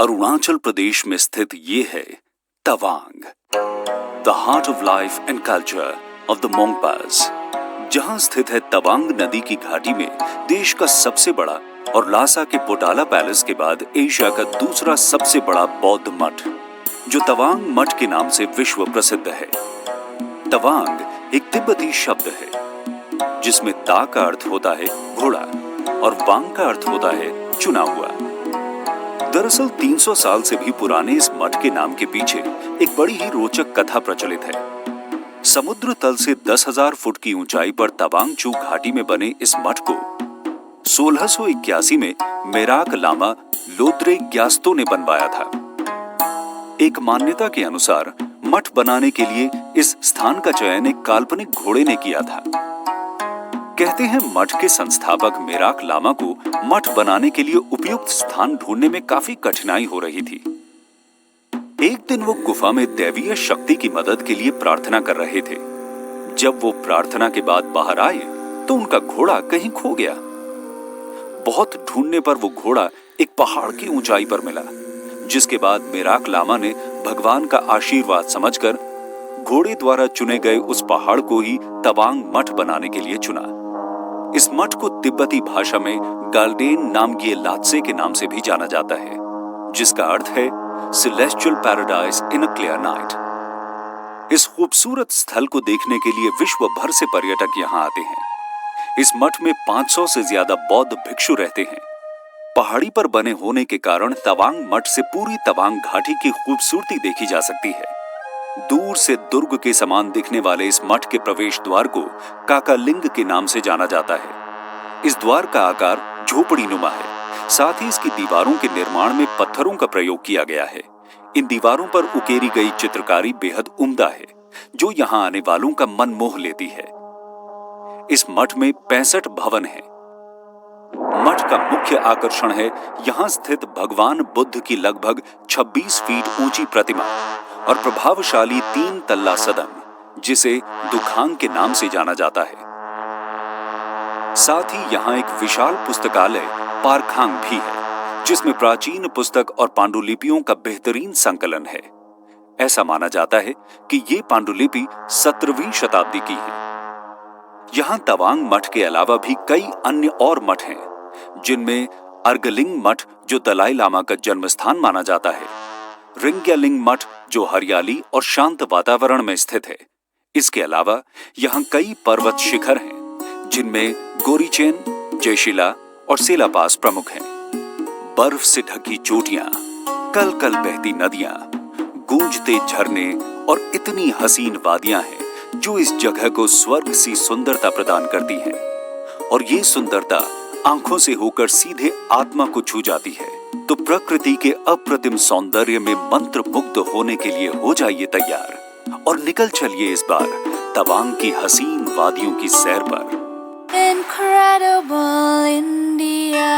अरुणाचल प्रदेश में स्थित ये है Tawang, the heart of life and culture of the Monpas. जहां स्थित है तवांग नदी की घाटी में देश का सबसे बड़ा और लासा के पोटाला पैलेस के बाद एशिया का दूसरा सबसे बड़ा बौद्ध मठ, जो तवांग मठ के नाम से विश्व प्रसिद्ध है। तवांग एक तिब्बती शब्द है जिसमें ता का अर्थ होता है घोड़ा और वांग का अर्थ होता है चुना हुआ। दरअसल 300 साल से भी पुराने इस मठ के नाम के पीछे एक बड़ी ही रोचक कथा प्रचलित है। समुद्र तल से 10,000 फुट की ऊंचाई पर तवांग चू घाटी में बने इस मठ को 1681 में मेराक लामा लोद्रे ग्यास्तो ने बनवाया था। एक मान्यता के अनुसार मठ बनाने के लिए इस स्थान का चयन एक काल्पनिक घोड़े ने किया था। कहते हैं मठ के संस्थापक मेराक लामा को मठ बनाने के लिए उपयुक्त स्थान ढूंढने में काफी कठिनाई हो रही थी। एक दिन वो गुफा में दैवीय शक्ति की मदद के लिए प्रार्थना कर रहे थे। जब वो प्रार्थना के बाद बाहर आए तो उनका घोड़ा कहीं खो गया। बहुत ढूंढने पर वो घोड़ा एक पहाड़ की ऊंचाई पर मिला, जिसके बाद मेराक लामा ने भगवान का आशीर्वाद समझकर घोड़े द्वारा चुने गए उस पहाड़ को ही तवांग मठ बनाने के लिए चुना। इस मठ को तिब्बती भाषा में गाल्डेन नामग्ये लात्से के नाम से भी जाना जाता है, जिसका अर्थ है celestial paradise in a clear night. इस खूबसूरत स्थल को देखने के लिए विश्व भर से पर्यटक यहाँ आते हैं। इस मठ में 500 से ज्यादा बौद्ध भिक्षु रहते हैं। पहाड़ी पर बने होने के कारण तवांग मठ से पूरी तवांग घाटी की खूबसूरती देखी जा सकती है। दूर से दुर्ग के समान दिखने वाले इस मठ के प्रवेश द्वार को काकालिंग के नाम से जाना जाता है। इस द्वार का आकार झोपड़ी नुमा है। साथ ही इसकी दीवारों के निर्माण में पत्थरों का प्रयोग किया गया है। इन दीवारों पर उकेरी गई चित्रकारी बेहद उम्दा है, जो यहाँ आने वालों का मन मोह लेती है। इस मठ में 65 भवन हैं। मठ का मुख्य आकर्षण है यहाँ स्थित भगवान बुद्ध की लगभग 26 फीट ऊंची प्रतिमा और प्रभावशाली 3 तल्ला सदन, जिसे दुखांग के नाम से जाना जाता है। साथ ही यहाँ एक विशाल पुस्तकालय पारखांग भी है, जिसमें प्राचीन पुस्तक और पांडुलिपियों का बेहतरीन संकलन है। ऐसा माना जाता है कि ये पांडुलिपि 17वीं शताब्दी की है। यहाँ तवांग मठ के अलावा भी कई अन्य और मठ हैं, जिनमें अर्गलिंग मठ, जो दलाई लामा का जन्म स्थान माना जाता है, रिंग्यालिंग मठ, जो हरियाली और शांत वातावरण में स्थित है। इसके अलावा यहाँ कई पर्वत शिखर हैं, जिनमें गोरीचेन, जयशिला और सेला पास प्रमुख हैं। बर्फ से ढकी चोटियां, कल कल बहती नदियां, गूंजते झरने और इतनी हसीन वादियां हैं, जो इस जगह को स्वर्ग सी सुंदरता प्रदान करती हैं। और ये सुंदरता आंखों से होकर सीधे आत्मा को छू जाती है। तो प्रकृति के अप्रतिम सौंदर्य में मंत्र मुग्ध होने के लिए हो जाइए तैयार और निकल चलिए इस बार तवांग की हसीन वादियों की सैर पर। Incredible India।